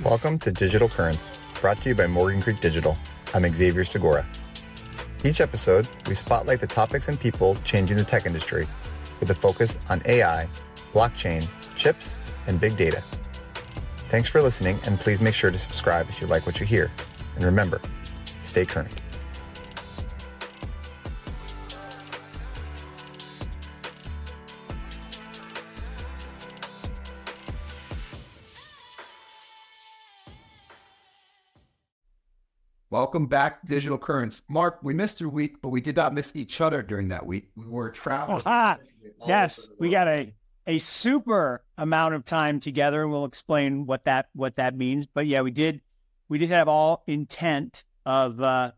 Welcome to Digital Currents, brought to you by Morgan Creek Digital. I'm Xavier Segura. Each episode, we spotlight the topics and people changing the tech industry with a focus on AI, blockchain, chips, and big data. Thanks for listening, and please make sure to subscribe if you like what you hear. And remember, stay current. Welcome back to Digital Currents. Mark, we missed a week, but we did not miss each other during that week. We were traveling. Yes, we got a super amount of time together, and we'll explain what that means. But yeah, we did have all intent of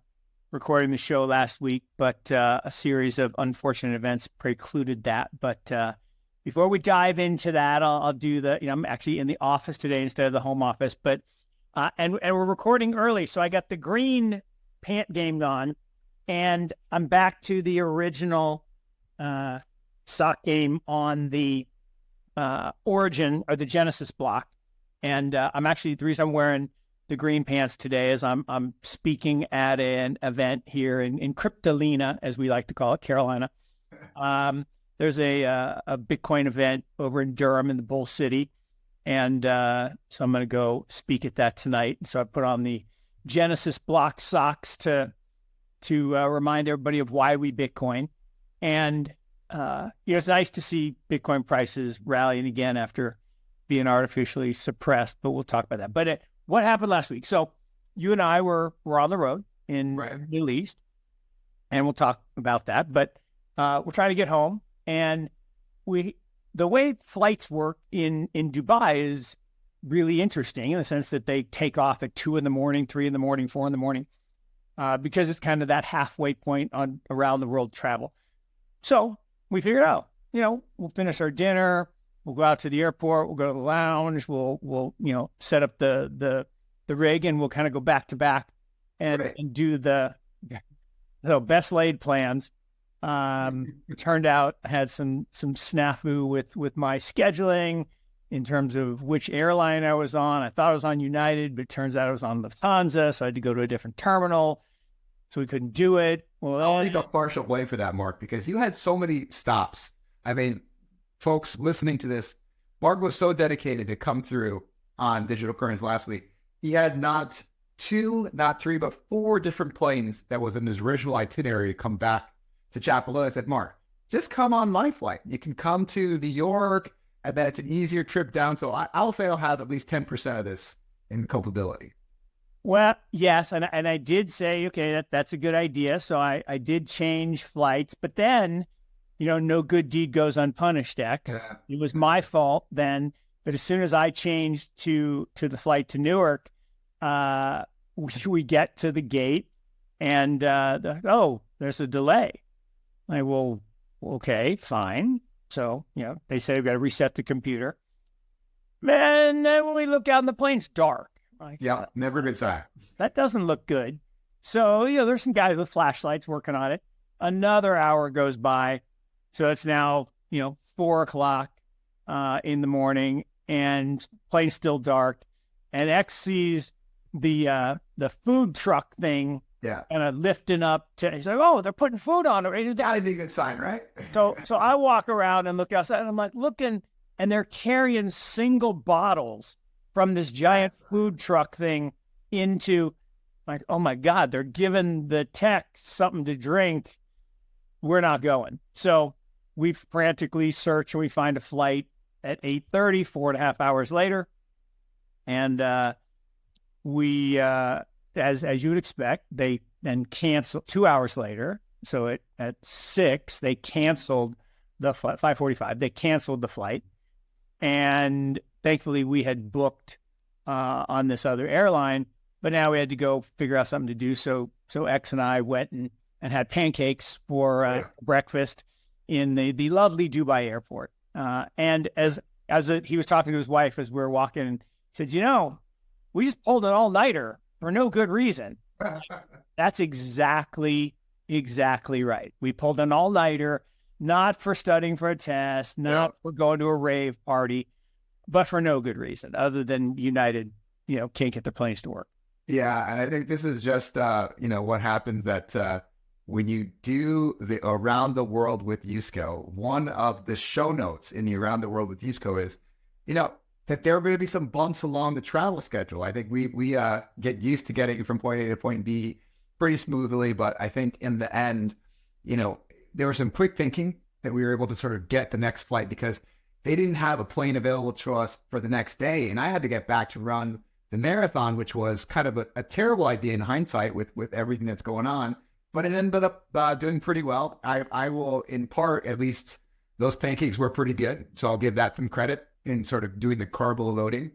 recording the show last week, but a series of unfortunate events precluded that. But before we dive into that, I'll do I'm actually in the office today instead of the home office, but and we're recording early, so I got the green pant game on, and I'm back to the original sock game on the Origin or the Genesis block. And I'm actually, the reason I'm wearing the green pants today is I'm speaking at an event here in Cryptolina, as we like to call it, Carolina. There's a Bitcoin event over in Durham in the Bull City. And so I'm going to go speak at that tonight. So I put on the Genesis block socks to remind everybody of why we Bitcoin. And it's nice to see Bitcoin prices rallying again after being artificially suppressed, but we'll talk about that. But what happened last week? So you and I were on the road in the Middle East, and we'll talk about that. But we're trying to get home, and the way flights work in Dubai is really interesting in the sense that they take off at 2 a.m, 3 a.m, 4 a.m, because it's kind of that halfway point on around the world travel. So we figured out, we'll finish our dinner, we'll go out to the airport, we'll go to the lounge, we'll set up the rig, and we'll kind of go back to back and do the best laid plans. It turned out I had some snafu with my scheduling in terms of which airline I was on. I thought I was on United, but it turns out I was on Lufthansa, so I had to go to a different terminal, so we couldn't do it. Well, I'll take a partial blame for that, Mark, because you had so many stops. I mean, folks listening to this, Mark was so dedicated to come through on Digital Currents last week. He had not 2, not 3, but 4 different planes that was in his original itinerary to come back to Chapel. I said, Mark, just come on my flight. You can come to New York, and then it's an easier trip down. So I'll say I'll have at least 10% of this in culpability. Well, yes, and I did say, okay, that's a good idea. So I did change flights, but then, no good deed goes unpunished, X. Yeah. It was my fault then, but as soon as I changed to the flight to Newark, we get to the gate, and there's a delay. Well, okay, fine. So, they say we've got to reset the computer. And then when we look out in the plane, it's dark. Yeah, never a good sign. That doesn't look good. So, there's some guys with flashlights working on it. Another hour goes by. So it's now, 4 o'clock in the morning, and plane's still dark. And X sees the food truck thing. Yeah. And lifting up he's like, oh, they're putting food on it. That'd be a good sign, right? So I walk around and look outside, and I'm like looking, and they're carrying single bottles from this giant food truck thing into, like, oh my God, they're giving the tech something to drink. We're not going. So we frantically search, and we find a flight at 8:30, 4.5 hours later. And we, as you would expect, they then canceled 2 hours later. So at 6, they canceled the flight, 5:45. They canceled the flight. And thankfully we had booked on this other airline, but now we had to go figure out something to do. So X and I went and had pancakes for breakfast in the lovely Dubai airport. And as he was talking to his wife as we were walking, and he said, we just pulled an all-nighter for no good reason. That's exactly right. We pulled an all-nighter, not for studying for a test, not for going to a rave party, but for no good reason other than United can't get their planes to work. Yeah, and I think this is just what happens that when you do the Around the World with Yusko, one of the show notes in the Around the World with Yusko is, that there are going to be some bumps along the travel schedule. I think we get used to getting from point A to point B pretty smoothly, but I think in the end, there was some quick thinking that we were able to sort of get the next flight because they didn't have a plane available to us for the next day, and I had to get back to run the marathon, which was kind of a terrible idea in hindsight with everything that's going on, but it ended up doing pretty well. I will, in part, at least those pancakes were pretty good, so I'll give that some credit in sort of doing the carb loading.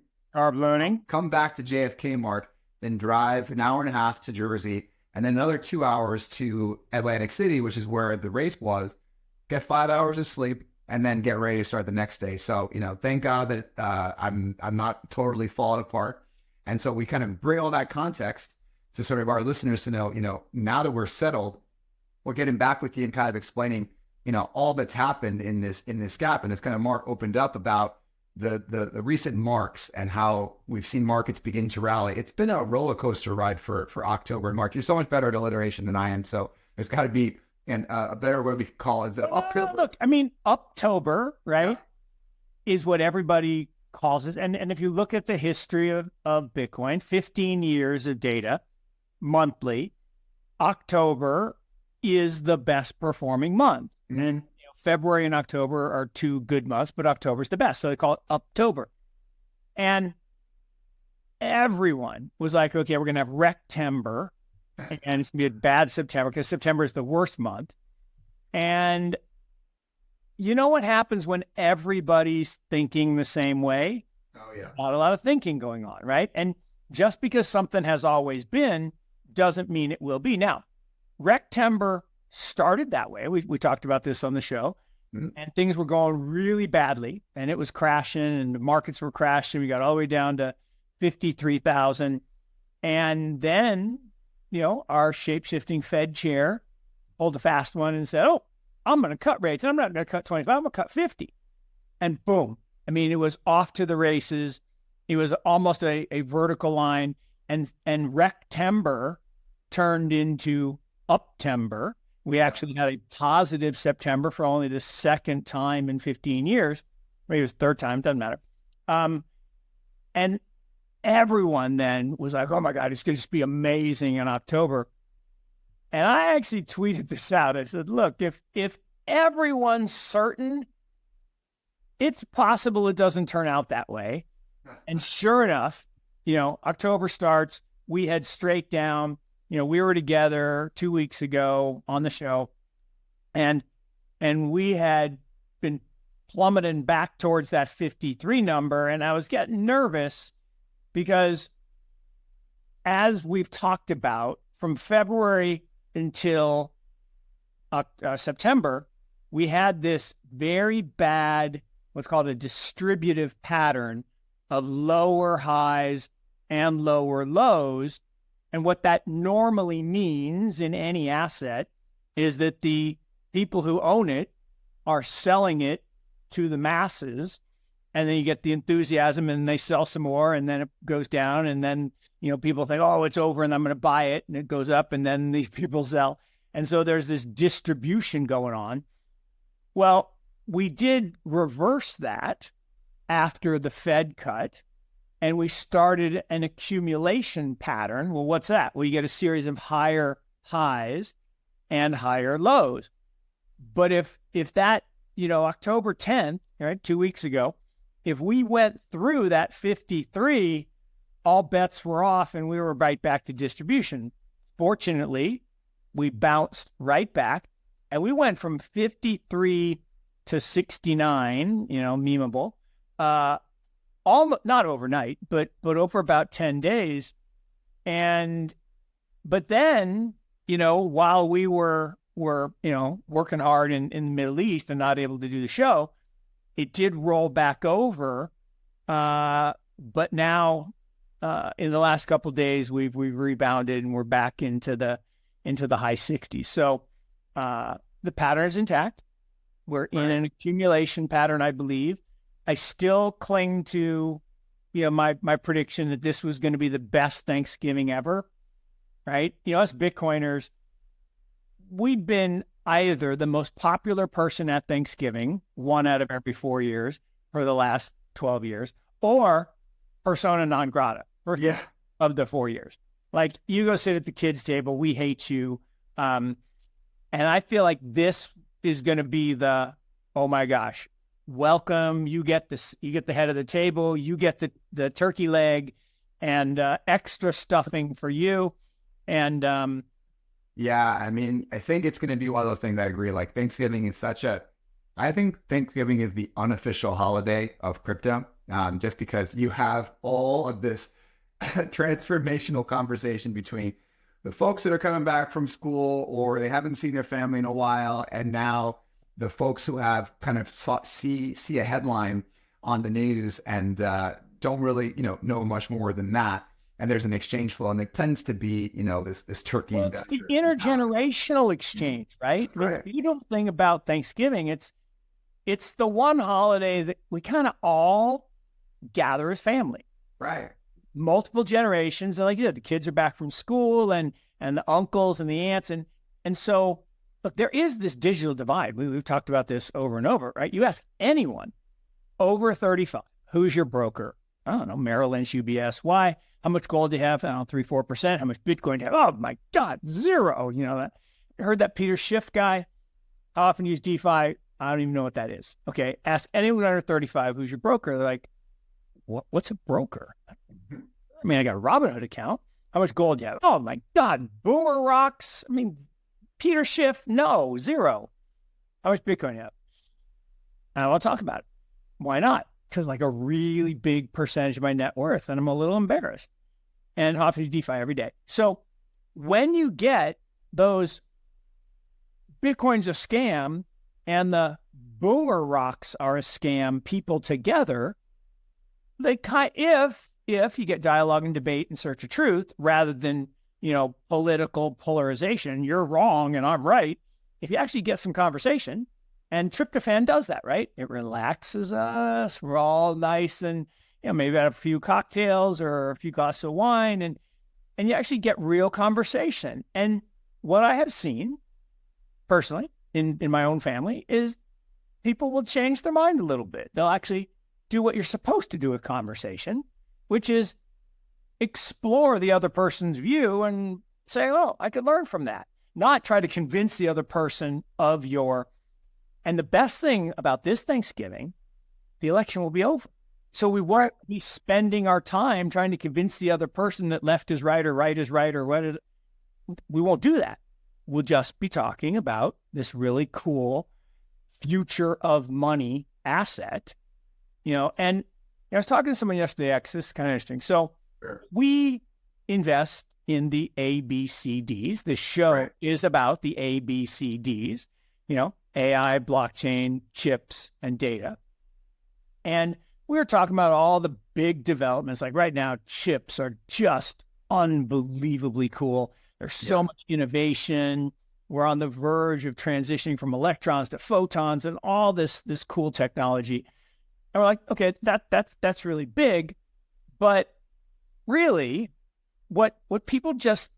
Come back to JFK, Mark, then drive an hour and a half to Jersey, and then another 2 hours to Atlantic City, which is where the race was, get 5 hours of sleep, and then get ready to start the next day. So, thank God that I'm not totally falling apart. And so we kind of bring all that context to sort of our listeners to know, now that we're settled, we're getting back with you and kind of explaining, all that's happened in this gap. And it's kind of Mark opened up about the recent marks and how we've seen markets begin to rally. It's been a roller coaster ride for October. And Mark, you're so much better at alliteration than I am. So there's got to be a better way we could call it. Look, I mean, Uptober, right, is what everybody calls it. And if you look at the history of Bitcoin, 15 years of data monthly, October is the best performing month. Mm-hmm. And February and October are two good months, but October is the best. So they call it Uptober. And everyone was like, okay, we're going to have Rectember, and it's going to be a bad September because September is the worst month. And you know what happens when everybody's thinking the same way? Oh, yeah. Not a lot of thinking going on, right? And just because something has always been doesn't mean it will be. Now, Rectember started that way. We talked about this on the show, and things were going really badly, and it was crashing, and the markets were crashing. We got all the way down to 53,000. And then, our shape-shifting Fed chair pulled a fast one and said, oh, I'm going to cut rates. I'm not going to cut 25. I'm going to cut 50. And boom. I mean, it was off to the races. It was almost a vertical line. And Rectember turned into Uptember. We actually had a positive September for only the second time in 15 years. Maybe it was third time, doesn't matter. And everyone then was like, oh my God, it's going to just be amazing in October. And I actually tweeted this out. I said, look, if everyone's certain, it's possible it doesn't turn out that way. And sure enough, October starts, we head straight down. We were together 2 weeks ago on the show, and we had been plummeting back towards that 53 number. And I was getting nervous because, as we've talked about, from February until September, we had this very bad, what's called a distributive pattern of lower highs and lower lows. And what that normally means in any asset is that the people who own it are selling it to the masses, and then you get the enthusiasm and they sell some more, and then it goes down, and then, people think, oh, it's over and I'm going to buy it, and it goes up, and then these people sell. And so there's this distribution going on. Well, we did reverse that after the Fed cut, and we started an accumulation pattern. Well, what's that? Well, you get a series of higher highs and higher lows. But if that, October 10th, right, 2 weeks ago, if we went through that 53, all bets were off and we were right back to distribution. Fortunately, we bounced right back, and we went from 53 to 69, memeable, not overnight, but over about 10 days. But then, while we were working hard in the Middle East and not able to do the show, it did roll back over. But now, in the last couple of days, we've rebounded and we're back into the high 60s. So the pattern is intact. We're in an accumulation pattern, I believe. I still cling to my prediction that this was going to be the best Thanksgiving ever, right? Us Bitcoiners, we've been either the most popular person at Thanksgiving, 1 out of every 4 years for the last 12 years, or persona non grata of the 4 years. Like, you go sit at the kids' table, we hate you. And I feel like this is going to be the, oh my gosh, welcome. You get this, you get the head of the table, you get the turkey leg and extra stuffing for you. And yeah, I mean, I think it's going to be one of those things. I agree. Like, Thanksgiving is I think Thanksgiving is the unofficial holiday of crypto, just because you have all of this transformational conversation between the folks that are coming back from school or they haven't seen their family in a while, and now the folks who have kind of see a headline on the news and don't really know much more than that. And there's an exchange flow, and it tends to be this turkey. Well, it's the intergenerational exchange, right? Right. You don't think about Thanksgiving. It's the one holiday that we kind of all gather as family. Right. Multiple generations. And like you said, the kids are back from school and the uncles and the aunts. And so, look, there is this digital divide. We've talked about this over and over, right? You ask anyone over 35, who's your broker? I don't know, Merrill Lynch, UBS. Why? How much gold do you have? I don't know, 3-4%. How much Bitcoin do you have? Oh my God, 0. That. I heard that Peter Schiff guy. How often use DeFi? I don't even know what that is. Okay, ask anyone under 35 who's your broker. They're like, what's a broker? I mean, I got a Robinhood account. How much gold do you have? Oh my God, Boomer Rocks. I mean, Peter Schiff, no, 0. How much Bitcoin do you have? I don't want to talk about it. Why not? Because like a really big percentage of my net worth, and I'm a little embarrassed. And how often do DeFi every day? So when you get those Bitcoin's a scam and the Boomer Rocks are a scam people together, they if you get dialogue and debate and search of truth rather than, political polarization, you're wrong and I'm right. If you actually get some conversation, and tryptophan does that, right? It relaxes us. We're all nice and, maybe have a few cocktails or a few glasses of wine and you actually get real conversation. And what I have seen personally in my own family is people will change their mind a little bit. They'll actually do what you're supposed to do with conversation, which is explore the other person's view and say, oh, I could learn from that. Not try to convince the other person of your. And the best thing about this Thanksgiving, the election will be over. So we won't be spending our time trying to convince the other person that left is right or right is right or what is. We won't do that. We'll just be talking about this really cool future of money asset, and I was talking to someone yesterday, this is kind of interesting. So we invest in the ABCDs. This show is about the ABCDs, AI, blockchain, chips, and data. And we were talking about all the big developments. Like right now, chips are just unbelievably cool. There's so much innovation. We're on the verge of transitioning from electrons to photons and all this cool technology. And we're like, okay, that's really big. But really, what people just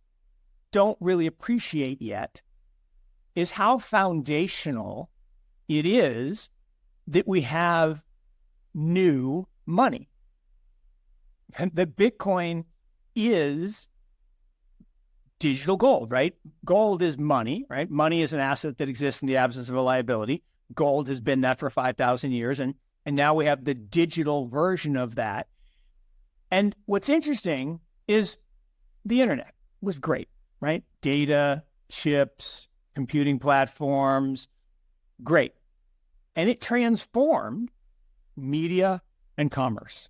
don't really appreciate yet is how foundational it is that we have new money. And that Bitcoin is digital gold, right? Gold is money, right? Money is an asset that exists in the absence of a liability. Gold has been that for 5,000 years. And now we have the digital version of that. And what's interesting is the internet was great, right? Data, chips, computing platforms, great. And it transformed media and commerce,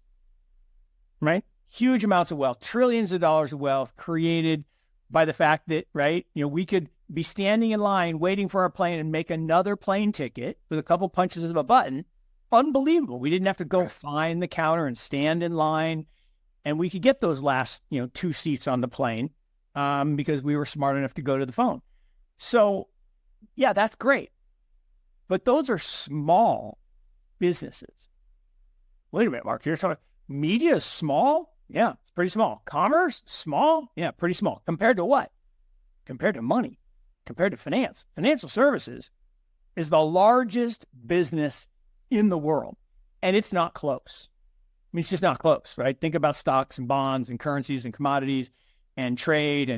right? Huge amounts of wealth, trillions of dollars of wealth created by the fact that, right, we could be standing in line waiting for our plane and make another plane ticket with a couple punches of a button. Unbelievable. We didn't have to go find the counter and stand in line. And we could get those last, 2 seats on the plane because we were smart enough to go to the phone. So, yeah, that's great. But those are small businesses. Wait a minute, Mark. You're talking Media is small. Yeah, it's pretty small. Commerce, small. Yeah, pretty small. Compared to what? Compared to money, compared to finance. Financial services is the largest business in the world, and it's not close. I mean, it's just not close, right? Think about stocks and bonds and currencies and commodities and trade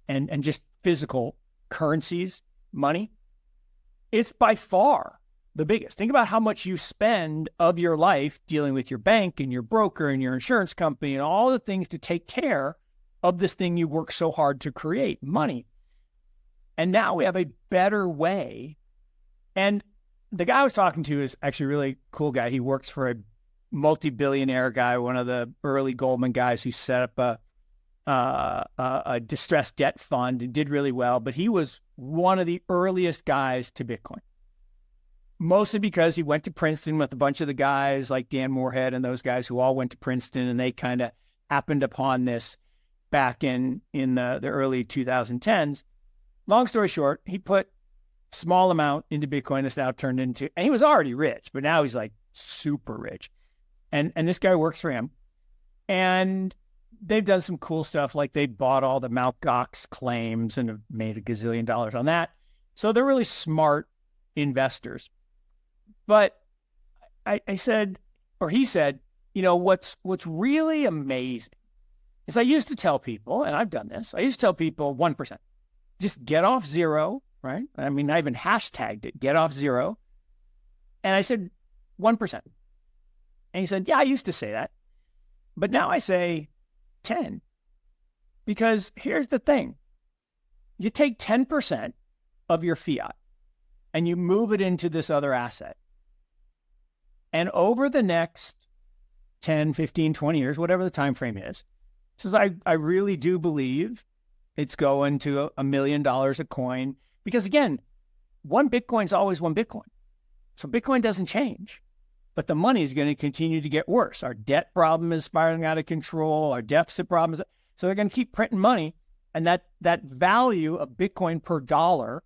and just physical currencies, money. It's by far the biggest. Think about how much you spend of your life dealing with your bank and your broker and your insurance company and all the things to take care of this thing you work so hard to create, money. And now we have a better way. And the guy I was talking to is actually a really cool guy. He works for a multi-billionaire guy, one of the early Goldman guys who set up a distressed debt fund and did really well. But he was one of the earliest guys to Bitcoin, mostly because he went to Princeton with a bunch of the guys like Dan Moorhead and those guys who all went to Princeton, and they kind of happened upon this back in the early 2010s. Long story short, he put a small amount into Bitcoin that's now turned into, and he was already rich, but now he's like super rich. And this guy works for him. And they've done some cool stuff, like they bought all the Mt. Gox claims and have made $1 gazillion on that. So they're really smart investors. But I said, or he said, you know, what's really amazing is I used to tell people, and I've done this, I used to tell people 1%. Just get off zero, right? I mean, I even hashtagged it, get off zero. And I said 1%. And he said, yeah, I used to say that. But now I say 10. Because here's the thing. You take 10% of your fiat and you move it into this other asset. And over the next 10, 15, 20 years, whatever the time frame is, says I really do believe it's going to $1 million a coin. Because again, one Bitcoin is always one Bitcoin. So Bitcoin doesn't change. But the money is going to continue to get worse. Our debt problem is spiraling out of control. Our deficit problem is... So they're going to keep printing money. And that value of Bitcoin per dollar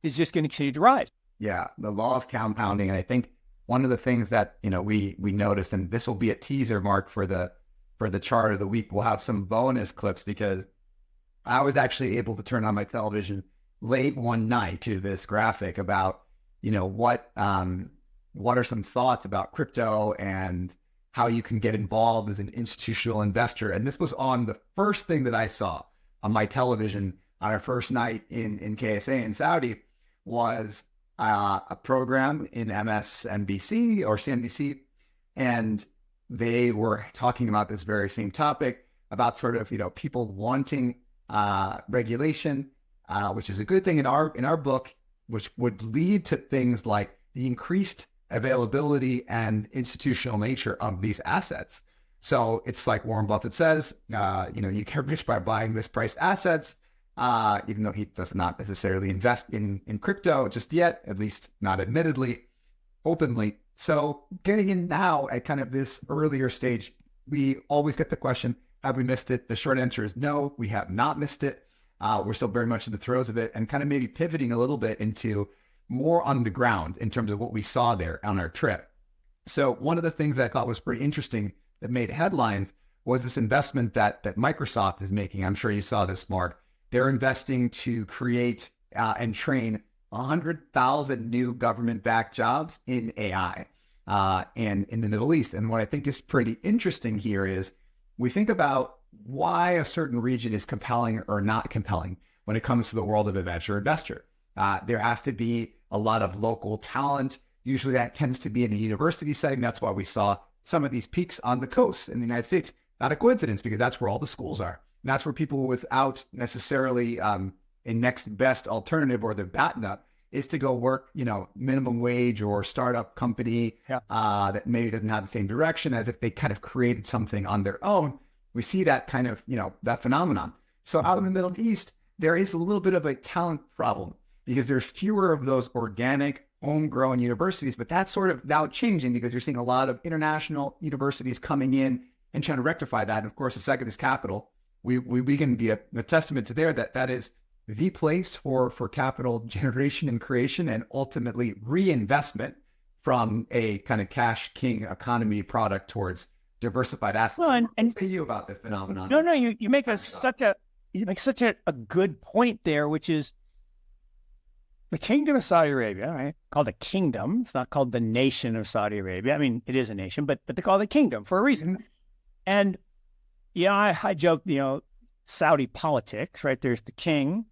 is just going to continue to rise. Yeah, the law of compounding. And I think one of the things that, you know, we noticed, and this will be a teaser, Mark, for the chart of the week, we'll have some bonus clips, because I was actually able to turn on my television late one night to this graphic about, you know, what are some thoughts about crypto and how you can get involved as an institutional investor. And this was on the first thing that I saw on my television on our first night in KSA in Saudi was a program in MSNBC or CNBC. And they were talking about this very same topic about sort of, you know, people wanting regulation, which is a good thing in our book, which would lead to things like the increased availability and institutional nature of these assets. So it's like Warren Buffett says, you know, you get rich by buying mispriced assets, even though he does not necessarily invest in crypto just yet, at least not admittedly, openly. So getting in now at kind of this earlier stage, we always get the question, have we missed it? The short answer is no, we have not missed it. We're still very much in the throes of it, and kind of maybe pivoting a little bit into more on the ground in terms of what we saw there on our trip. So one of the things that I thought was pretty interesting that made headlines was this investment that Microsoft is making. I'm sure you saw this, Mark. They're investing to create and train 100,000 new government-backed jobs in AI and in the Middle East. And what I think is pretty interesting here is we think about why a certain region is compelling or not compelling when it comes to the world of a venture investor. There has to be a lot of local talent. Usually that tends to be in a university setting. That's why we saw some of these peaks on the coast in the United States. Not a coincidence, because that's where all the schools are. And that's where people without necessarily a next best alternative or the BATNA is to go work, you know, minimum wage or startup company that maybe doesn't have the same direction, as if they kind of created something on their own. We see that kind of, you know, that phenomenon. So out in the Middle East, there is a little bit of a talent problem, because there's fewer of those organic, homegrown universities. But that's sort of now changing, because you're seeing a lot of international universities coming in and trying to rectify that. And of course, the second is capital. We can be a testament to that is the place for capital generation and creation, and ultimately reinvestment from a kind of cash king economy product towards diversified assets. Well, and say you about the phenomenon. No, you make such a good point there, which is the Kingdom of Saudi Arabia, right? Called a kingdom. It's not called the nation of Saudi Arabia. I mean, it is a nation, but they call it a kingdom for a reason. And I joke, Saudi politics, right? There's the king,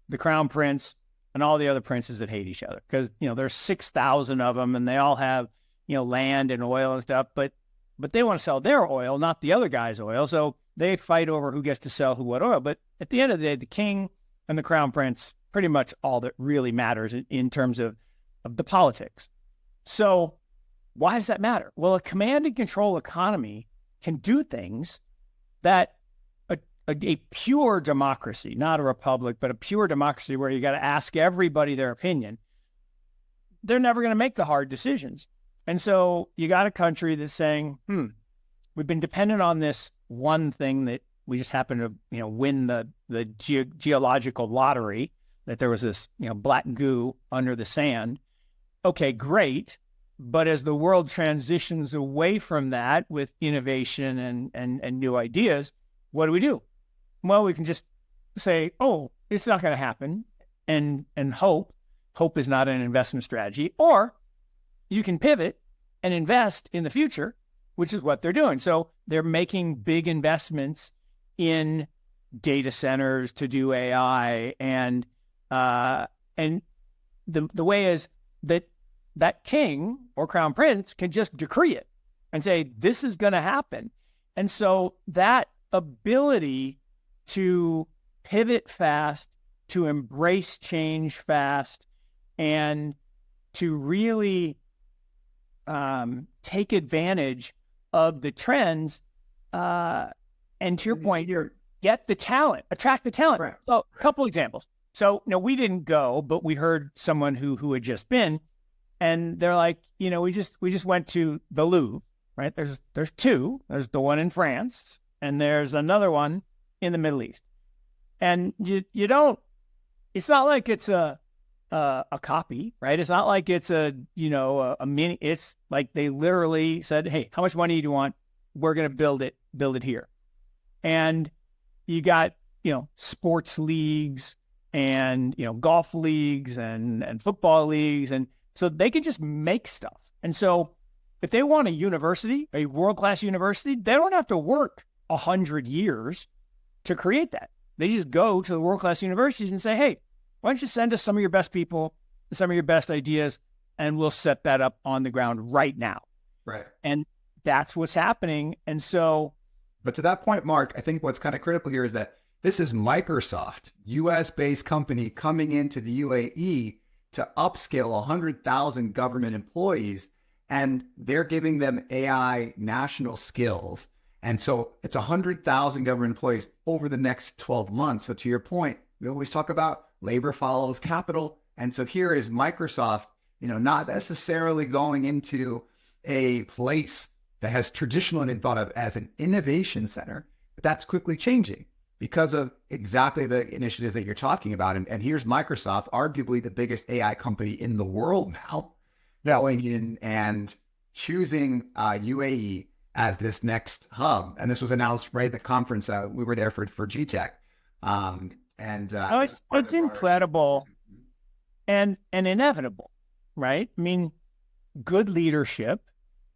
the crown prince, and all the other princes that hate each other because, there's 6,000 of them and they all have, land and oil and stuff, but they want to sell their oil, not the other guy's oil. So they fight over who gets to sell who what oil. But at the end of the day, the king and the crown prince, pretty much all that really matters in terms of the politics. So why does that matter? Well, a command and control economy can do things that a pure democracy, not a republic, but a pure democracy where you got to ask everybody their opinion, they're never going to make the hard decisions. And so you got a country that's saying, we've been dependent on this one thing that we just happen to, win the geological lottery, that there was this, black goo under the sand. Okay, great. But as the world transitions away from that with innovation and new ideas, what do? Well, we can just say, oh, it's not going to happen and hope. Hope is not an investment strategy. Or you can pivot and invest in the future, which is what they're doing. So they're making big investments in data centers to do AI. And the way is that king or crown prince can just decree it and say, this is going to happen. And so that ability to pivot fast, to embrace change fast, and to really take advantage of the trends, and to your point, get the talent, attract the talent. Right. So a couple examples. So, we didn't go, but we heard someone who had just been, and they're like, we just went to the Louvre, right? There's two. There's the one in France, and there's another one in the Middle East. And you don't. It's not like it's a copy, right? It's not like it's a mini. It's like they literally said, "Hey, how much money do you want? We're going to build it here." And you got sports leagues and golf leagues and football leagues, and so they can just make stuff. And so if they want a university, a world-class university, they don't have to work 100 years to create that. They just go to the world-class universities and say, hey, why don't you send us some of your best people, some of your best ideas, and we'll set that up on the ground right now. Right. And that's what's happening. And so... But to that point, Mark, I think what's kind of critical here is that this is Microsoft, US-based company coming into the UAE to upscale 100,000 government employees, and they're giving them AI national skills. And so it's 100,000 government employees over the next 12 months. So to your point, we always talk about labor follows capital. And so here is Microsoft, not necessarily going into a place that has traditionally been thought of as an innovation center, but that's quickly changing because of exactly the initiatives that you're talking about. And here's Microsoft, arguably the biggest AI company in the world now, going in and choosing UAE as this next hub. And this was announced right at the conference. We were there for GTech. It's incredible and inevitable, right? I mean, good leadership.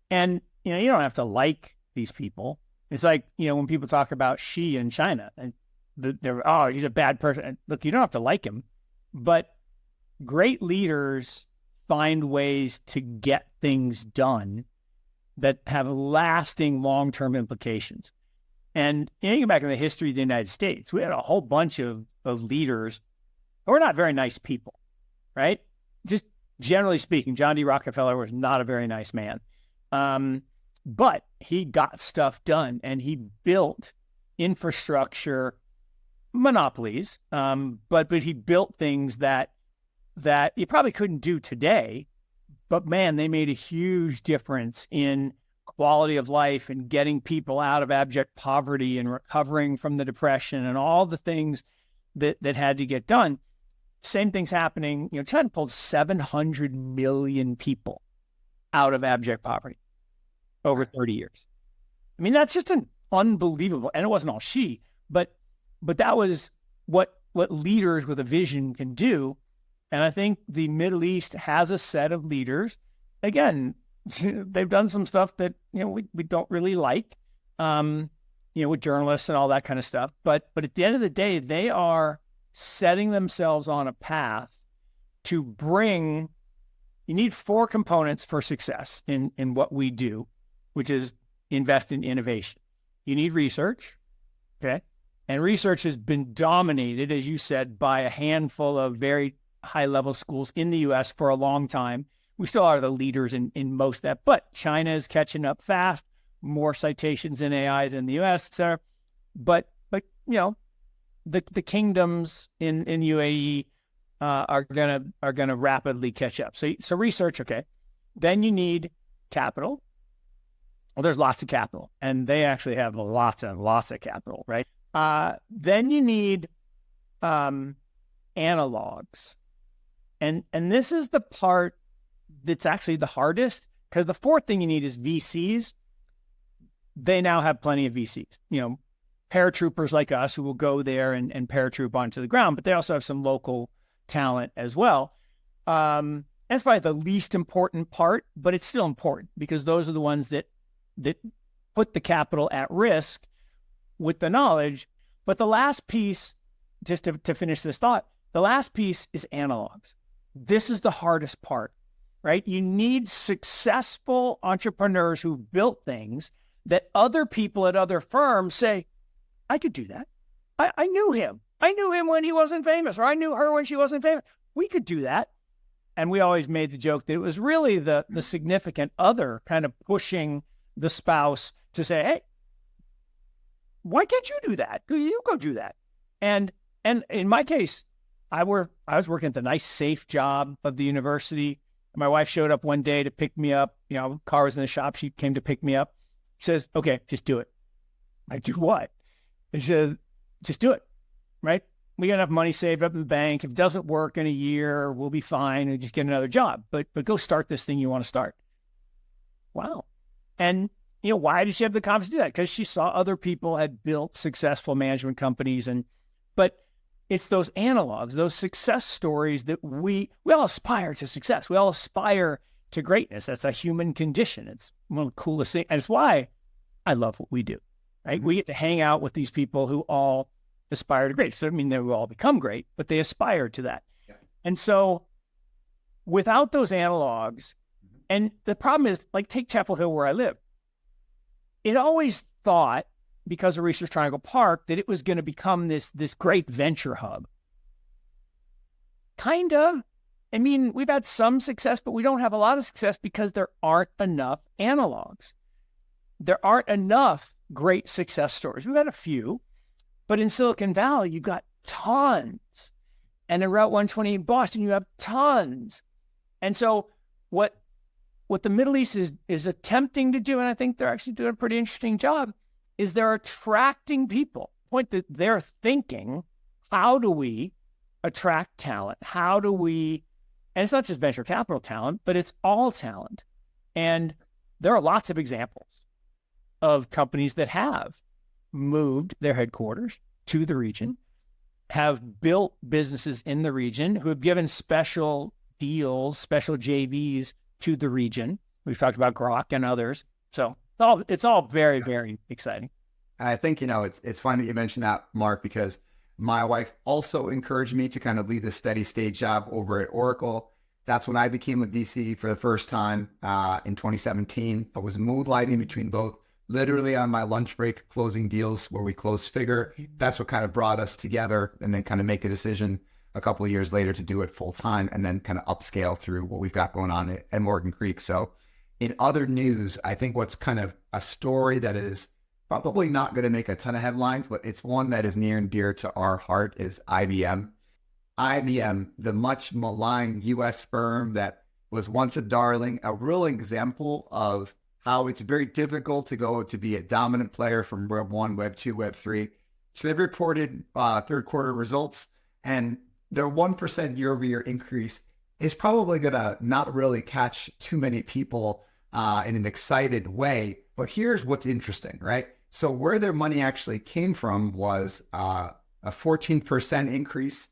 And, you don't have to like these people. It's like, when people talk about Xi in China and he's a bad person. And look, you don't have to like him, but great leaders find ways to get things done that have lasting long-term implications. And you go back in the history of the United States, we had a whole bunch of leaders who were not very nice people, right? Just generally speaking, John D. Rockefeller was not a very nice man. But he got stuff done and he built infrastructure monopolies. But he built things that you probably couldn't do today, but man, they made a huge difference in quality of life and getting people out of abject poverty and recovering from the depression and all the things that had to get done. Same thing's happening. China pulled 700 million people out of abject poverty over 30 years. I mean, that's just an unbelievable, and it wasn't all she, but that was what leaders with a vision can do. And I think the Middle East has a set of leaders. Again, they've done some stuff that, we don't really like, with journalists and all that kind of stuff. But at the end of the day, they are setting themselves on a path to bring, you need 4 components for success in what we do, which is invest in innovation. You need research, okay? And research has been dominated, as you said, by a handful of very high-level schools in the U.S. for a long time. We still are the leaders in most of that, but China is catching up fast, more citations in AI than the U.S., et cetera. But the kingdoms in UAE are gonna rapidly catch up. So research, okay. Then you need capital. Well, there's lots of capital, and they actually have lots and lots of capital, right? Then you need analogs. And this is the part that's actually the hardest, because the 4th thing you need is VCs. They now have plenty of VCs, paratroopers like us who will go there and paratroop onto the ground, but they also have some local talent as well. That's probably the least important part, but it's still important because those are the ones that put the capital at risk with the knowledge. But the last piece, just to finish this thought, the last piece is analogs. This is the hardest part, right? You need successful entrepreneurs who built things that other people at other firms say, I could do that. I knew him. I knew him when he wasn't famous, or I knew her when she wasn't famous. We could do that. And we always made the joke that it was really the significant other kind of pushing the spouse to say, hey, why can't you do that? You go do that. And in my case, I was working at the nice, safe job of the university. My wife showed up one day to pick me up. Car was in the shop. She came to pick me up. She says, okay, just do it. I do what? She says, just do it, right? We got enough money saved up in the bank. If it doesn't work in a year, we'll be fine and just get another job. But go start this thing you want to start. Wow. And, why did she have the confidence to do that? Because she saw other people had built successful management companies. But it's those analogs, those success stories that we all aspire to success. We all aspire to greatness. That's a human condition. It's one of the coolest things. And it's why I love what we do, right? Mm-hmm. We get to hang out with these people who all aspire to great. So I mean, they will all become great, but they aspire to that. Yeah. And so without those analogs, and the problem is, like, take Chapel Hill where I live. It always thought, because of Research Triangle Park, that it was going to become this great venture hub. Kind of. I mean, we've had some success, but we don't have a lot of success because there aren't enough analogs. There aren't enough great success stories. We've had a few, but in Silicon Valley, you've got tons. And in Route 120 in Boston, you have tons. And so what the Middle East is attempting to do, and I think they're actually doing a pretty interesting job, is they're attracting people. Point that they're thinking, how do we attract talent? How do we, and it's not just venture capital talent, but it's all talent. And there are lots of examples of companies that have moved their headquarters to the region, have built businesses in the region, who have given special deals, special JVs to the region. We've talked about Grok and others. So it's all very, very exciting. I think, it's funny that you mentioned that, Mark, because my wife also encouraged me to kind of lead the steady state job over at Oracle. That's when I became a VC for the first time in 2017. I was moonlighting between both, literally on my lunch break, closing deals where we closed figure. That's what kind of brought us together, and then kind of make a decision a couple of years later to do it full time, and then kind of upscale through what we've got going on at Morgan Creek. So in other news, I think what's kind of a story that is probably not going to make a ton of headlines, but it's one that is near and dear to our heart, is IBM. IBM, the much maligned US firm that was once a darling, a real example of how it's very difficult to go to be a dominant player from Web 1, Web 2, Web 3. So they've reported third quarter results, and their 1% year-over-year increase is probably going to not really catch too many people in an excited way. But here's what's interesting, right? So where their money actually came from was a 14% increase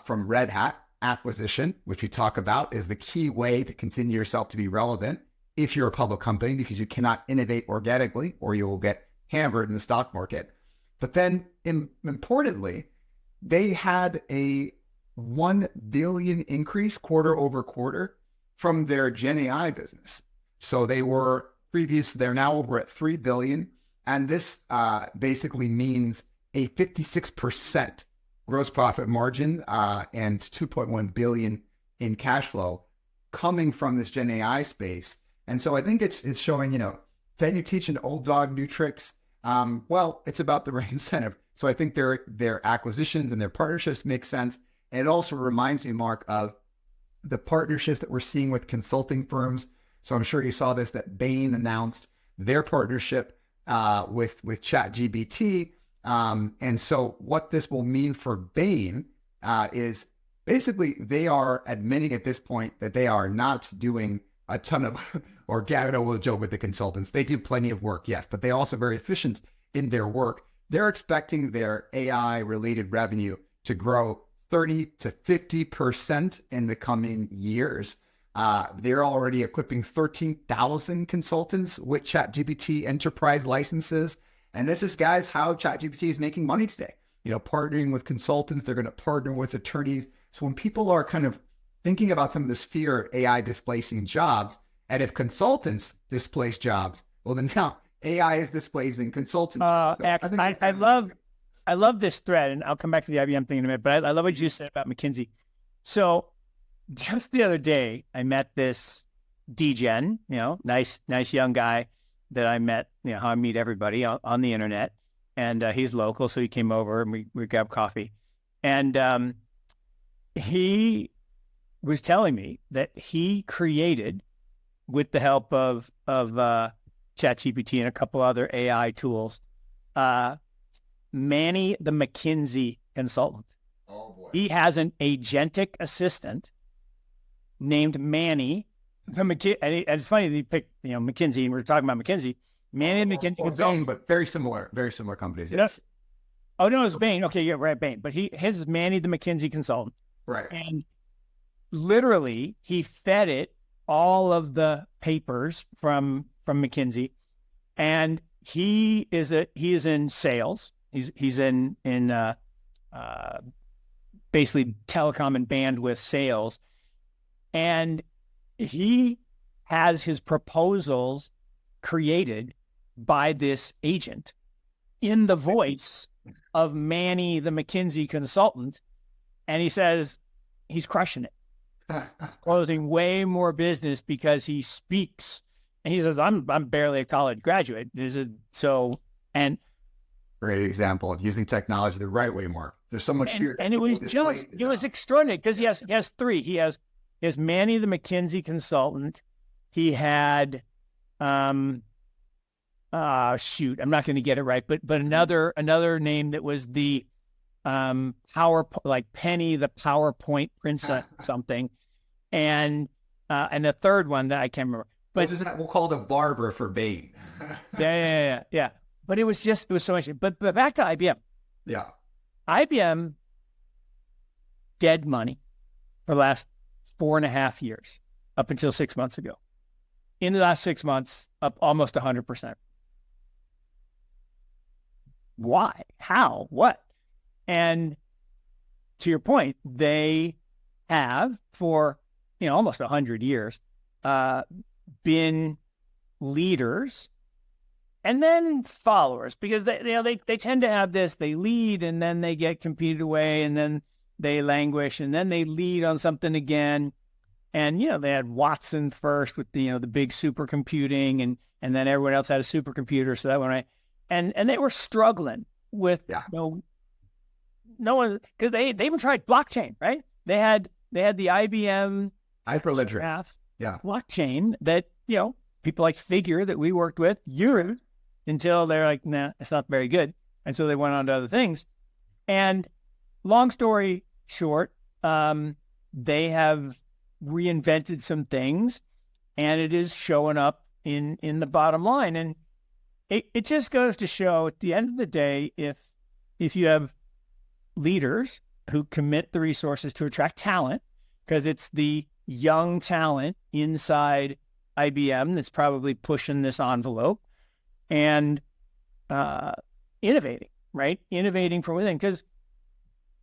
from Red Hat acquisition, which we talk about is the key way to continue yourself to be relevant if you're a public company, because you cannot innovate organically or you will get hammered in the stock market. But then importantly, they had a 1 billion increase quarter over quarter from their Gen AI business. So they were they're now over at 3 billion. And this basically means a 56% gross profit margin and 2.1 billion in cash flow coming from this Gen AI space. And so I think it's showing, can you teach an old dog new tricks? Well, it's about the right incentive. So I think their acquisitions and their partnerships make sense. And it also reminds me, Mark, of the partnerships that we're seeing with consulting firms. So I'm sure you saw this, that Bain announced their partnership with ChatGPT. And so what this will mean for Bain is basically they are admitting at this point that they are not doing a ton of organic. I will joke with the consultants. They do plenty of work, yes, but they are also very efficient in their work. They're expecting their AI related revenue to grow 30 to 50% in the coming years. They're already equipping 13,000 consultants with ChatGPT enterprise licenses. And this is, guys, how ChatGPT is making money today. Partnering with consultants, they're going to partner with attorneys. So when people are kind of thinking about some of this fear of AI displacing jobs, and if consultants displace jobs, well, then now AI is displacing consultants. I love this thread, and I'll come back to the IBM thing in a minute, but I love what you said about McKinsey. So just the other day, I met this DGen, nice young guy that I met, how I meet everybody on the internet. And he's local, so he came over and we grabbed coffee. And he was telling me that he created, with the help of ChatGPT and a couple other AI tools, Manny the McKinsey consultant. Oh boy. He has an agentic assistant named Manny the McKinsey. And it's funny that he picked, McKinsey, and we're talking about McKinsey. Manny the McKinsey consultant, but very similar companies. Yeah. Oh no, it's Bain. Okay, yeah, right, Bain. But his is Manny the McKinsey consultant. Right. And literally, he fed it all of the papers from McKinsey, and he is in sales. He's in basically telecom and bandwidth sales, and he has his proposals created by this agent in the voice of Manny the McKinsey consultant, and he says he's crushing it. He's closing way more business because he speaks, and he says, "I'm barely a college graduate." Great example of using technology the right way, Mark. There's so much fear. And it was extraordinary because he has three. He has Manny the McKinsey consultant. He had, I'm not going to get it right, but another name that was the like Penny the PowerPoint princess something, and the third one that I can't remember. But we'll call the barber for Bain. yeah. But it was so much. But back to IBM. Yeah. IBM dead money for the last 4.5 years, up until 6 months ago. In the last 6 months, up almost 100%. Why? How? What? And to your point, they have for almost 100 years been leaders and then followers, because they tend to have this. They lead and then they get competed away, and then they languish, and then they lead on something again. And they had Watson first with the big supercomputing, and then everyone else had a supercomputer, so that went right. And they were struggling with no one, because they even tried blockchain, right? They had the IBM Hyperledger blockchain that people like Figure that we worked with used until they're like, nah, it's not very good, and so they went on to other things. And long story short, they have reinvented some things, and it is showing up in the bottom line. it just goes to show at the end of the day, if you have leaders who commit the resources to attract talent, because it's the young talent inside IBM that's probably pushing this envelope, and innovating, right? Innovating from within. Because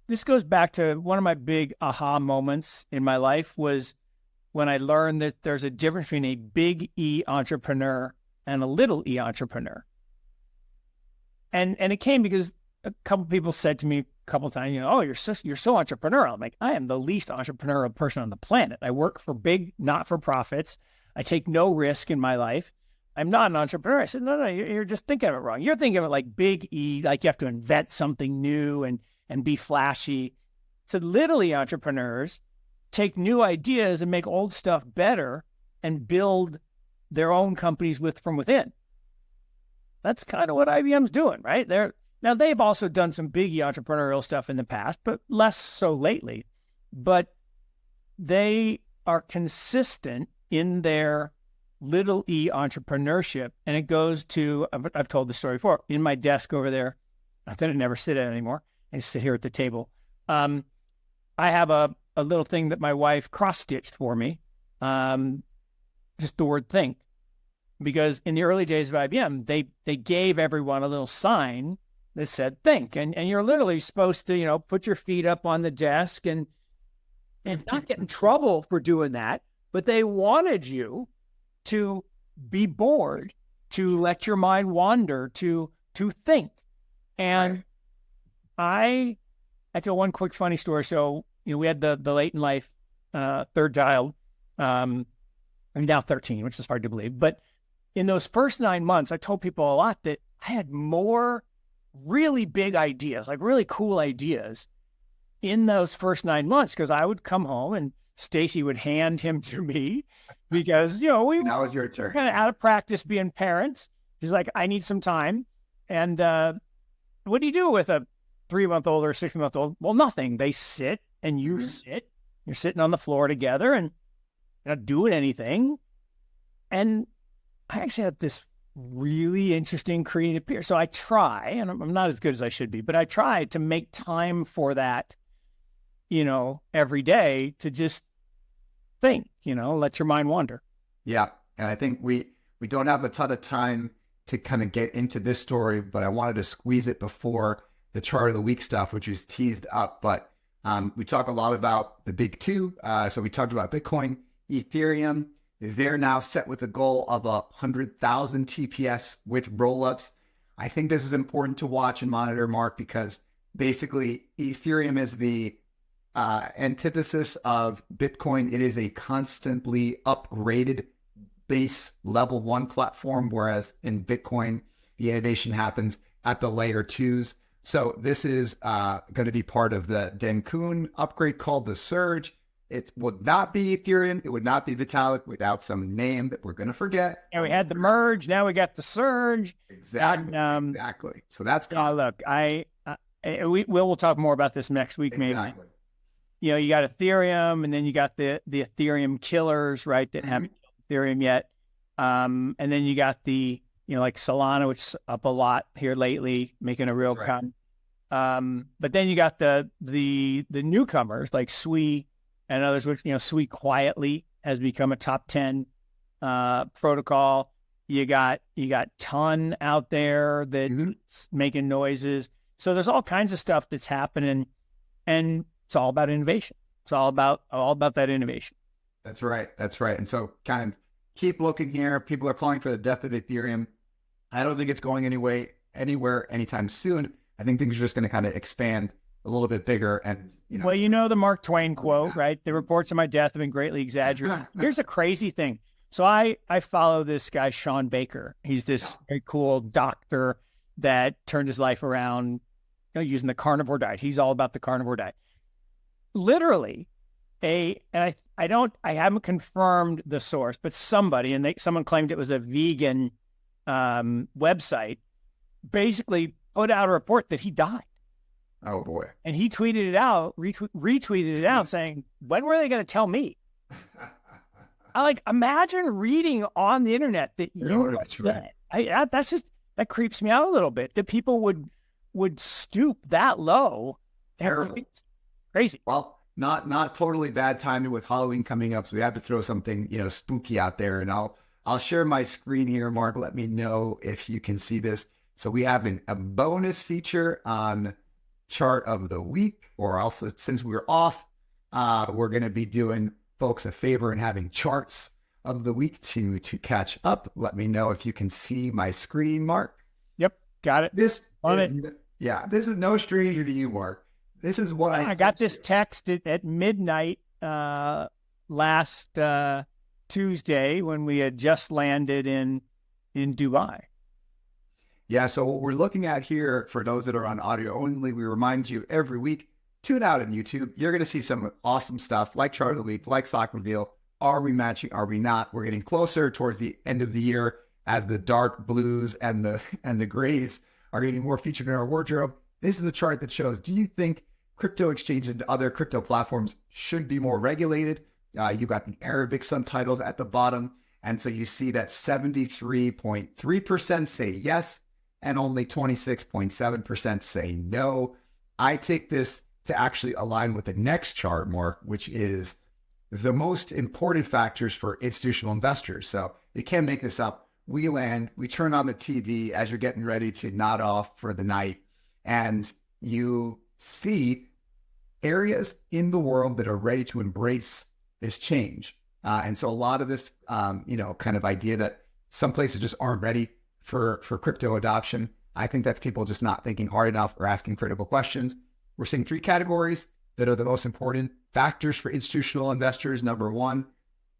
this goes back to one of my big aha moments in my life was when I learned that there's a difference between a big E entrepreneur and a little E entrepreneur. And it came because a couple people said to me a couple of times, oh, you're so entrepreneurial. I'm like, I am the least entrepreneurial person on the planet. I work for big not-for-profits. I take no risk in my life. I'm not an entrepreneur. I said, no, you're just thinking of it wrong. You're thinking of it like big E, like you have to invent something new and be flashy. So little E entrepreneurs take new ideas and make old stuff better and build their own companies from within. That's kind of what IBM's doing, right? Now they've also done some big E entrepreneurial stuff in the past, but less so lately. But they are consistent in their little E entrepreneurship. And it goes to, I've told the story before, in my desk over there. I think I never sit at it anymore. I just sit here at the table. I have a little thing that my wife cross-stitched for me. Just the word think. Because in the early days of IBM, they gave everyone a little sign that said think. And you're literally supposed to, put your feet up on the desk and not get in trouble for doing that. But they wanted you to be bored, to let your mind wander, to think. And I tell one quick funny story. So, we had the late in life third child. I'm now 13, which is hard to believe. But in those first 9 months, I told people a lot that I had more really big ideas, like really cool ideas in those first 9 months, because I would come home and Stacy would hand him to me because, now was your turn. Kind of out of practice being parents. She's like, I need some time. And what do you do with a 3-month-old or a 6-month-old? Well, nothing. They sit and you sit. You're sitting on the floor together and you're not doing anything. And I actually had this really interesting creative period. So I try, and I'm not as good as I should be, but I try to make time for that, every day to just think, let your mind wander. Yeah. And I think we don't have a ton of time to kind of get into this story, but I wanted to squeeze it before the chart of the week stuff, which is teased up. But we talk a lot about the big two. So we talked about Bitcoin, Ethereum. They're now set with a goal of 100,000 TPS with rollups. I think this is important to watch and monitor, Mark, because basically Ethereum is the antithesis of Bitcoin. It is a constantly upgraded base level 1 platform, whereas in Bitcoin, the innovation happens at the layer 2s. So this is going to be part of the Dencun upgrade called the Surge. It would not be Ethereum. It would not be Vitalik without some name that we're going to forget. And we had the merge. Now we got the Surge. Exactly. Exactly. So that's look. We'll talk more about this next week, exactly. Maybe. You got Ethereum, and then you got the Ethereum killers, right? That haven't killed Ethereum yet. And then you got the like Solana, which is up a lot here lately, making a real come. But then you got the newcomers like Sui and others, which, Sui quietly has become a top 10 protocol. You got Ton out there that's making noises. So there's all kinds of stuff that's happening, and it's all about innovation. It's all about that innovation. That's right. And so kind of keep looking here. People are calling for the death of Ethereum. I don't think it's going anywhere anytime soon. I think things are just going to kind of expand a little bit bigger. And, Well, the Mark Twain quote, right? The reports of my death have been greatly exaggerated. Here's a crazy thing. So I follow this guy, Sean Baker. He's this very cool doctor that turned his life around, using the carnivore diet. He's all about the carnivore diet. Literally, I haven't confirmed the source, but someone claimed it was a vegan website, basically put out a report that he died. Oh boy. And he tweeted it out, retweeted it out saying, when were they going to tell me? I imagine reading on the internet that you were dead. That's just, That creeps me out a little bit, that people would stoop that low. Terrible. Crazy. Well, not totally bad timing with Halloween coming up, so we have to throw something, spooky out there. And I'll share my screen here, Mark. Let me know if you can see this. So we have a bonus feature on chart of the week, or also since we're off, we're going to be doing folks a favor and having charts of the week to catch up. Let me know if you can see my screen, Mark. Yep, got it. This is no stranger to you, Mark. This is what I got this text at midnight last Tuesday when we had just landed in Dubai. Yeah, so what we're looking at here, for those that are on audio only, we remind you every week, tune out on YouTube. You're going to see some awesome stuff like Chart of the Week, like Stock Reveal. Are we matching? Are we not? We're getting closer towards the end of the year as the dark blues and the grays are getting more featured in our wardrobe. This is a chart that shows, do you think crypto exchanges and other crypto platforms should be more regulated? You got the Arabic subtitles at the bottom. And so you see that 73.3% say yes, and only 26.7% say no. I take this to actually align with the next chart, Mark, which is the most important factors for institutional investors. So you can't make this up. We land, we turn on the TV as you're getting ready to nod off for the night, and you see areas in the world that are ready to embrace this change. And so a lot of this, kind of idea that some places just aren't ready for crypto adoption. I think that's people just not thinking hard enough or asking critical questions. We're seeing three categories that are the most important factors for institutional investors. Number one,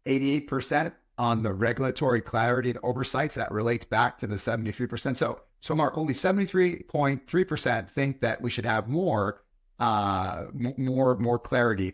88% on the regulatory clarity and oversights. That relates back to the 73%. So Mark, only 73.3% think that we should have more clarity,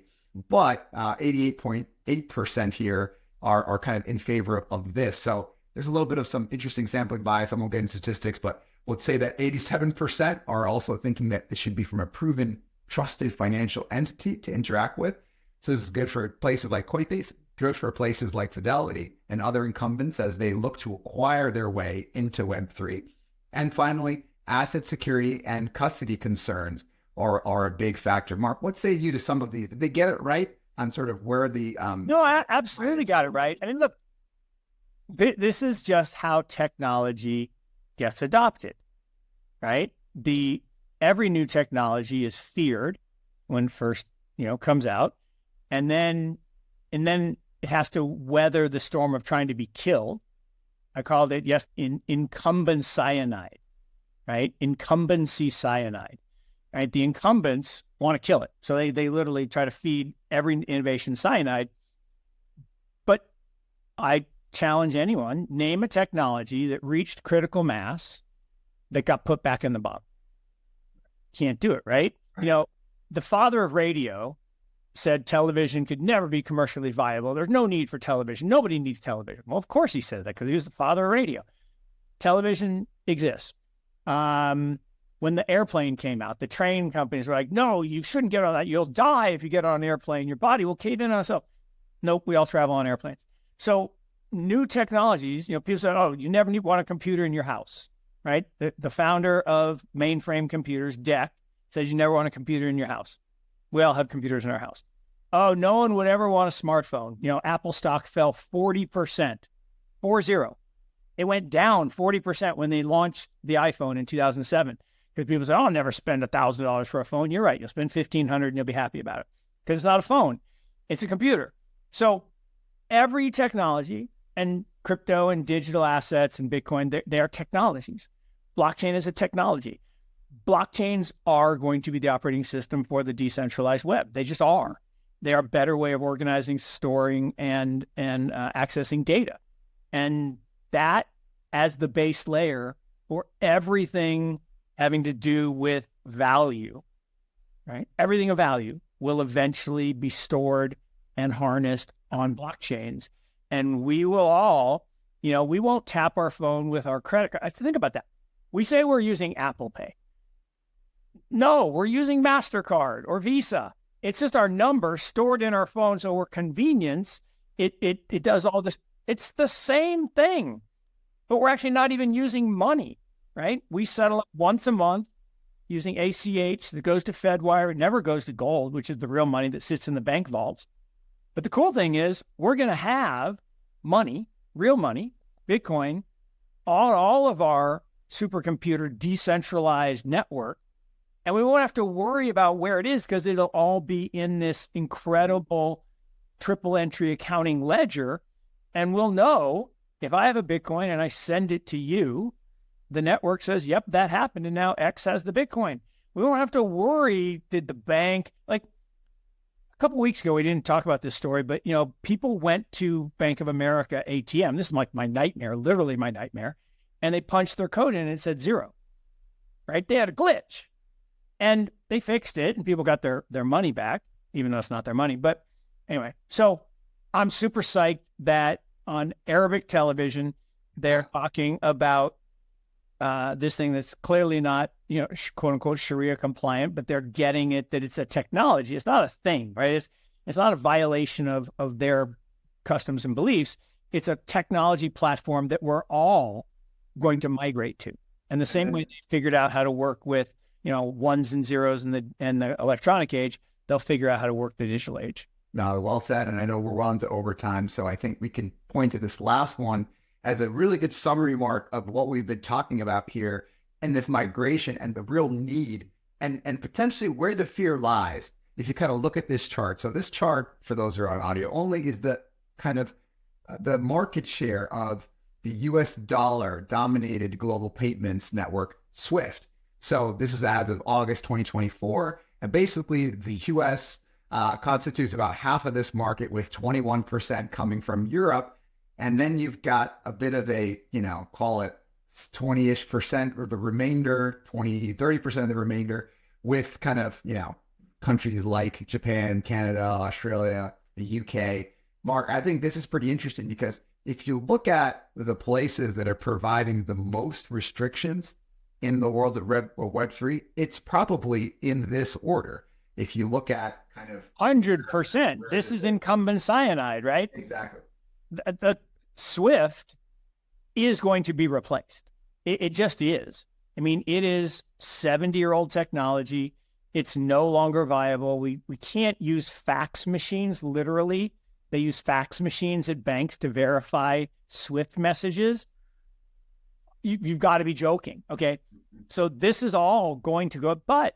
but 88.8% here are kind of in favor of this. So there's a little bit of some interesting sampling bias. I won't get into statistics, but let's say that 87% are also thinking that this should be from a proven, trusted financial entity to interact with. So this is good for places like Coinbase, good for places like Fidelity and other incumbents as they look to acquire their way into Web3. And finally, asset security and custody concerns are a big factor. Mark, what say you to some of these? Did they get it right on sort of where the... No, I absolutely got it right. I mean, look, this is just how technology gets adopted, right? Every new technology is feared when first, comes out, and then it has to weather the storm of trying to be killed. I called it, incumbent cyanide, right? Incumbency cyanide, right? The incumbents want to kill it. So they literally try to feed every innovation cyanide. But I challenge anyone, name a technology that reached critical mass that got put back in the bottle. Can't do it, right? The father of radio said television could never be commercially viable. There's no need for television. Nobody needs television. Well, of course he said that because he was the father of radio. Television exists. When the airplane came out, the train companies were like, no, you shouldn't get on that. You'll die if you get on an airplane. Your body will cave in on itself. Nope, we all travel on airplanes. So new technologies, people said, oh, you never want a computer in your house, right? The founder of mainframe computers, DEC, says you never want a computer in your house. We all have computers in our house. Oh, no one would ever want a smartphone. Apple stock fell 40%, 40. It went down 40% when they launched the iPhone in 2007. Because people say, oh, I'll never spend $1,000 for a phone. You're right. You'll spend $1,500 and you'll be happy about it. Because it's not a phone. It's a computer. So every technology, and crypto and digital assets and Bitcoin, they are technologies. Blockchain is a technology. Blockchains are going to be the operating system for the decentralized web. They just are. They are a better way of organizing, storing, and accessing data. And that as the base layer for everything having to do with value, right? Everything of value will eventually be stored and harnessed on blockchains. And we will all, we won't tap our phone with our credit card. Think about that. We say we're using Apple Pay. No, we're using MasterCard or Visa. It's just our number stored in our phone. So we're convenience. It does all this. It's the same thing, but we're actually not even using money. right? We settle it once a month using ACH that goes to Fedwire. It never goes to gold, which is the real money that sits in the bank vaults. But the cool thing is we're going to have money, real money, Bitcoin, on all of our supercomputer decentralized network. And we won't have to worry about where it is because it'll all be in this incredible triple entry accounting ledger. And we'll know if I have a Bitcoin and I send it to you, the network says, yep, that happened. And now X has the Bitcoin. We won't have to worry, did the bank, like a couple of weeks ago, we didn't talk about this story, but, you know, people went to Bank of America ATM. This is like my nightmare, literally my nightmare. And they punched their code in and it said 0, right? They had a glitch and they fixed it and people got their money back, even though it's not their money. But anyway, so I'm super psyched that on Arabic television, they're talking about this thing that's clearly not, you know, quote unquote Sharia compliant, but they're getting it that it's a technology. It's not a thing, right? It's not a violation of their customs and beliefs. It's a technology platform that we're all going to migrate to. And the same way they figured out how to work with, you know, ones and zeros in the electronic age, they'll figure out how to work the digital age. No, well said. And I know we're well into overtime, so I think we can point to this last one as a really good summary, Mark, of what we've been talking about here and this migration and the real need and potentially where the fear lies. If you kind of look at this chart. So this chart, for those who are on audio only, is the kind of the market share of the US dollar dominated global payments network, SWIFT. So this is as of August 2024. And basically the US constitutes about half of this market, with 21% coming from Europe. And then you've got a bit of a, you know, call it 20-ish% or the remainder, 30% of the remainder, with kind of, you know, countries like Japan, Canada, Australia, the UK. Mark, I think this is pretty interesting because if you look at the places that are providing the most restrictions in the world of Web3, it's probably in this order. If you look at kind of 100%, this is incumbent cyanide, right? Exactly. The SWIFT is going to be replaced. It just is. I mean, it is 70-year-old technology. It's no longer viable. We can't use fax machines, literally. They use fax machines at banks to verify SWIFT messages. You've got to be joking, okay? So this is all going to go, but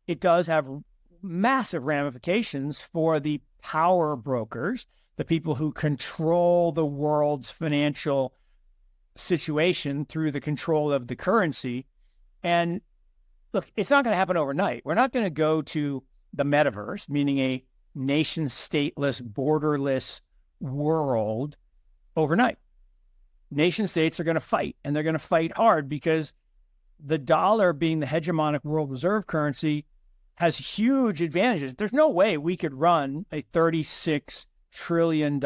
it does have massive ramifications for the power brokers, the people who control the world's financial situation through the control of the currency. And look, it's not going to happen overnight. We're not going to go to the metaverse, meaning a nation stateless, borderless world overnight. Nation states are going to fight, and they're going to fight hard because the dollar, being the hegemonic world reserve currency, has huge advantages. There's no way we could run a $36 trillion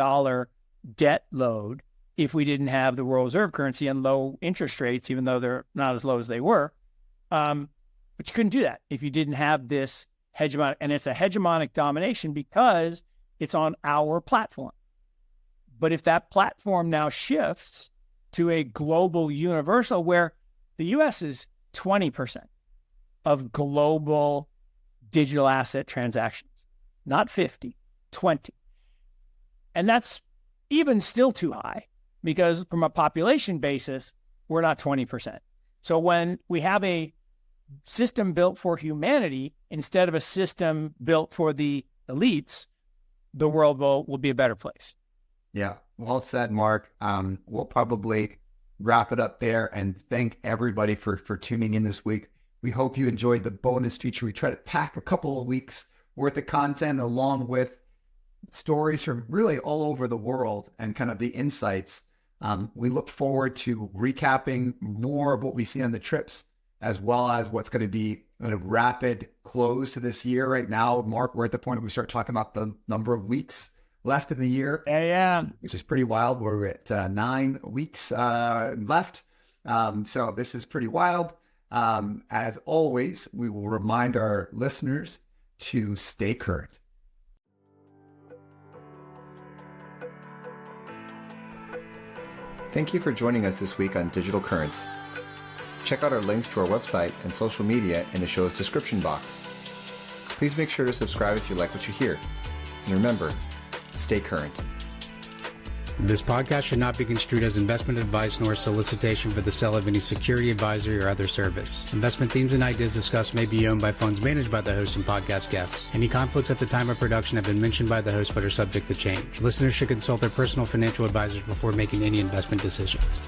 debt load if we didn't have the world reserve currency and low interest rates, even though they're not as low as they were. But you couldn't do that if you didn't have this hegemonic, and it's a hegemonic domination because it's on our platform. But if that platform now shifts to a global universal where the US is 20% of global digital asset transactions, not 50, 20. And that's even still too high because from a population basis, we're not 20%. So when we have a system built for humanity instead of a system built for the elites, the world will be a better place. Yeah, well said, Mark. We'll probably wrap it up there and thank everybody for tuning in this week. We hope you enjoyed the bonus feature. We try to pack a couple of weeks worth of content along with stories from really all over the world and kind of the insights. We look forward to recapping more of what we see on the trips, as well as what's going to be a rapid close to this year. Right now, Mark, we're at the point where we start talking about the number of weeks left in the year. Yeah. Which is pretty wild. We're at 9 weeks left. So this is pretty wild. As always, we will remind our listeners to stay current. Thank you for joining us this week on Digital Currents. Check out our links to our website and social media in the show's description box. Please make sure to subscribe if you like what you hear. And remember, stay current. This podcast should not be construed as investment advice nor solicitation for the sale of any security, advisory, or other service. Investment themes and ideas discussed may be owned by funds managed by the host and podcast guests. Any conflicts at the time of production have been mentioned by the host but are subject to change. Listeners should consult their personal financial advisors before making any investment decisions.